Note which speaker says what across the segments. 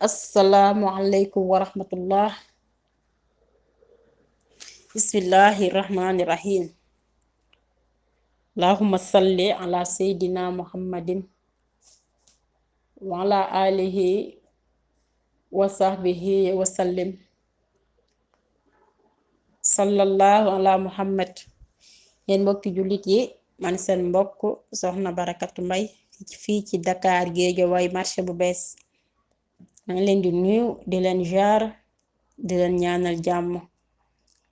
Speaker 1: Asalaamualeykum wa rahmatullah. Bismillahirrahmanirrahim. Allahumma salli ala sayyidina muhammadin wa ala alihi wa sahbihi wa sallim. Sallallahu ala muhammad. Yéen mbokki jullit yi, man seen mbokk soxna Barakatu Mbay fii ci Dakar Géejawaay marché bu bees. maa ngi leen di nuyu di leen jaar di leen ñaanal jàmm.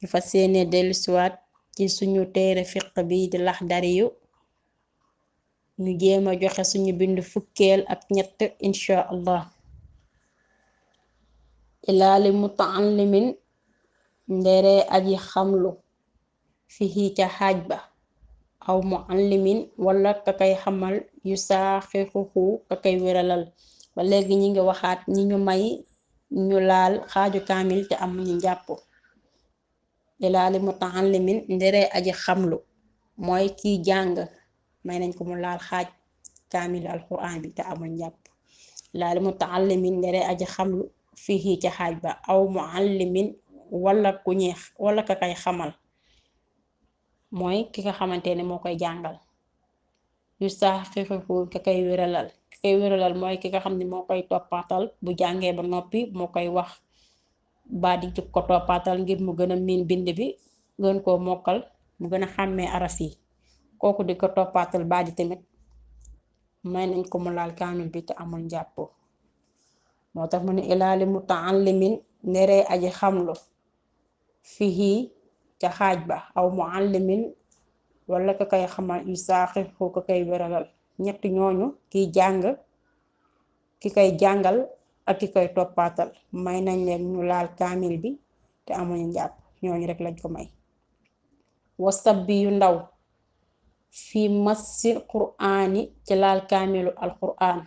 Speaker 1: ñu fas yéene dellusiwaat ci suñu téere fiq bi di Laxdari yu ñu jéema joxe suñu bindu fukkeel ak ñett insha allah. ilaali mutaallimin ndere aji xamlu fihi ca xaaj ba aw muallimin wala ka kay xamal yu saaxixuxu ka kay wéralal. ba léegi ñi ngi waxaat ñi ñu may ñu laal xaaju kaamil te amuñu njàpp. ilaali mutaallimin ndere aji xamlu mooy kiy jàng may nañ ko mu laal xaaj kaamil alquran bi te amul njàpp. ilaali mutaallimin ndere aji xamlu fihi ca xaaj ba aw muallimin wala ku ñeex wala ka kay xamal mooy ki nga xamante ne moo koy jàngal. yu saaxixuxu ka kay wéralal. ka kay wéralal mooy ki nga xam ne moo koy toppaatal bu jàngee ba noppi moo koy wax ba di jub ko toppaatal ngir mu gën a miin bind bi gën koo mokkal mu gën a xàmmee araf yi. kooku di ko toppaatal ba di tamit may nañ ko mu laal kaamil bi te amul njàpp. moo tax mu ne ilaali mutaallimin nderee aji xamlu fihi ca xaaj ba aw muallimin wala ka kay xamal yu saaxixu ka kay wéralal. ñetti ñooñu kiy jàng ki koy jàngal ak ki koy toppaatal may nañ leen ñu laal kaamil bi te amuñu njàpp. ñooñu rek lañ ko may. wasab bi yu ndaw fi massil quraani ci laal kaamilu alquran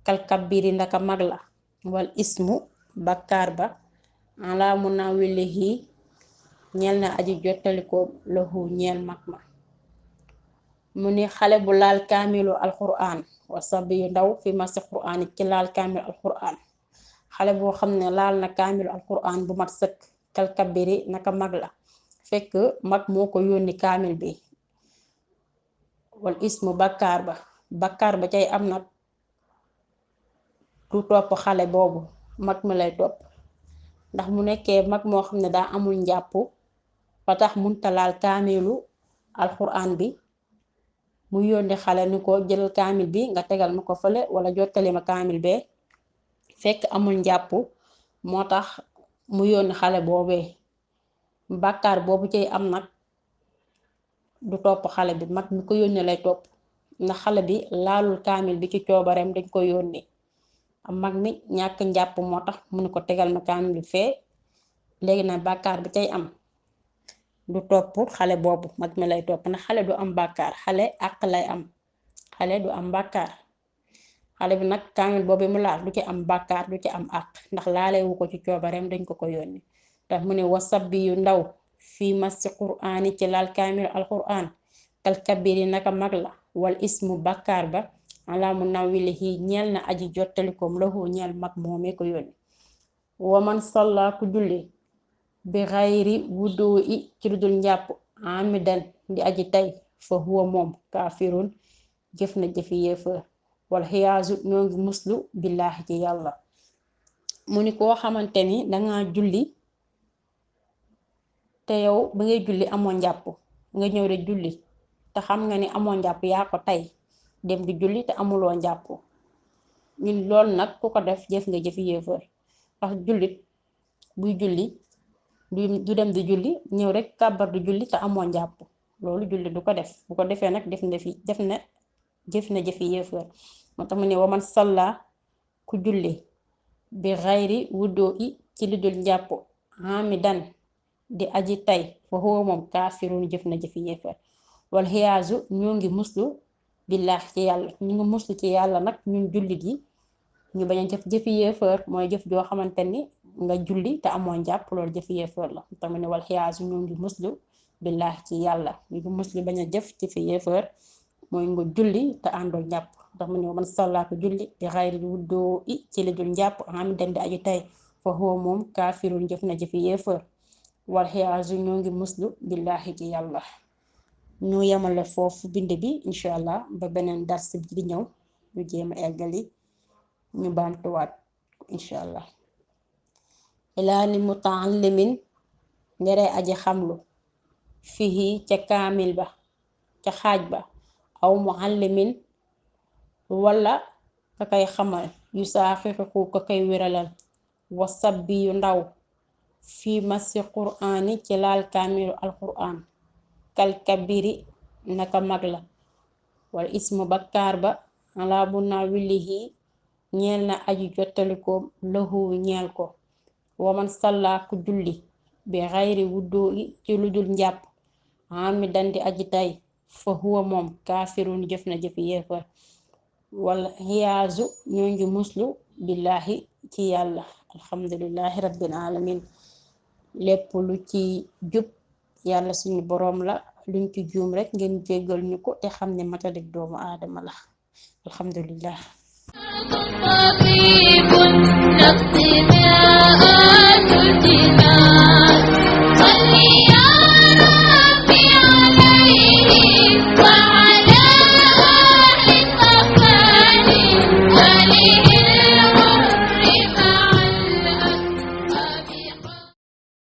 Speaker 1: kalkabiri ndaka mag la wal ismu bakkaar ba ala munawilihi ñeel na aji jottalikoo lahu ñeel mag ma. mu ni xale bu laal kaamilu alquran wasab yu ndaw fi massil quraani ci laal kaamilu alquran xale boo xam ne laal na kaamilu alquran bu mat sëkk kalkabiri naka mag la fekk mag moo ko yónni kaamil bi. wal ismu bakkaar ba cay am nag du topp xale boobu mag mi lay topp ndax mu nekkee mag moo xam ne daa amul njàpp ba tax munta laal kaamilu alquran bi mu yónni xale ni ko jëlal kaamil bi nga tegal ma ko fële wala jottali ma kaamil bee fekk amul njàpp moo tax mu yónni xale boobee. bàkkaar boobu cay am nag du topp xale bi mag mi ko yónni lay topp ndax xale bi laalul kaamil bi ci coobareem dañ ko yónni. am mag mi ñàkk njàpp moo tax mu ne ko tegal ma kaamil bi fee léegi nag bàkkaar bi cay am du topp xale boobu mag mi lay topp ndax xale du am bàkkaar xale àq lay am xale du am bàkkaar. xale bi nag kaamil boobu mu laal du ci am bàkkaar du ci am àq ndax laalewu ko ci coobareem dañ ko yónni. tax mu ne wasab bi yu ndaw fii massi quraani ci laal kaamil alquran kal kabiri naka mag la wal ismu bàkkaar ba ala munawilihi ñeel na aji jottalikoom lahu ñeel mag moomee ko yónni. waman salla ku julli bi xayri wudu i ci lu dul njàpp amidan di aji tay fa huwa moom kaafirun jëf na jëfi yéefër wal xiyaasu ñoo ngi muslu billaahi ci yàlla. mu ni koo xamante ni danga julli te yow ba ngay julli amoo njàpp nga ñëw de julli te xam nga ni amoo njàpp yaa ko tey dem di julli te amuloo njàpp ñun lool nag ku ko def jëf nga jëfi yéefër ndax jullit buy julli du dem di julli ñëw rek kàbbar di julli te amoo njàpp loolu julli du ko def. bu ko defee nag jëf na jëfi yéefër. moo tax mu ne waman salla ku julli bi xayri wuddoo i ci lu dul njàpp hamidan di aji tay fa huwa moom kaafirun jëf na jëfi yéefër wal xiyaasu ñoo ngi muslu billaahi ci yàlla. ñu ngi muslu ci yàlla nag ñun jullit yi ñu bañ a jëf jëfi yéefër mooy jëf joo xamante ni nga julli te amoo njàpp loolu jëfi yéefër la. tamit ne wal xiyaasu ñoo ngi muslu billaahi ci yàlla ñu ngi muslu bañ a jëf jëfi yéefër mooy nga julli te àndul njàpp ndax mu ne man sàllaa ko julli bi xayri wuddoo i ci la dul njàpp am dandi aji tay fa huwa moom kaafirun jëf na jëfi yéefar wal xiyaasu ñoo ngi muslu billaahi ci yàlla. ñu yemale foofu bind bi incha allah ba beneen dars bi di ñëw ñu jéem a eggali ñu baamtuwaat incha allah. ilaa li mutaallimin ndere aji xamlu fihi ca kaamil ba ca xaaj ba aw muallimin wala ka kay xamal yu saaxiixu ka kay wéralal wasab bi yu ndaw fi masi quraani ci laal kaamilu alquraan kal kabiri naka mag la wal ismu bakkaar ba ala bu naa willihi ñeel na aji jottalikoom lahu ñeel ko waman sallaa ku julli bi xayri wuddoo i ci lu dul njàpp ami dandi aji tay fa huwa moom kaafirun jëf na jëfi yéefar wal xiyaasu ñoo ngi muslu billaahi ci yàlla. alhamdulillahi rabbil alamin. lépp lu ci jub yàlla suñu boroom la, luñ ci juum rekk ngeen jéggal ñu ko te xam ne matadik doomu aadama la. alhamdulillah.
Speaker 2: طبيب النفس ماء الجنان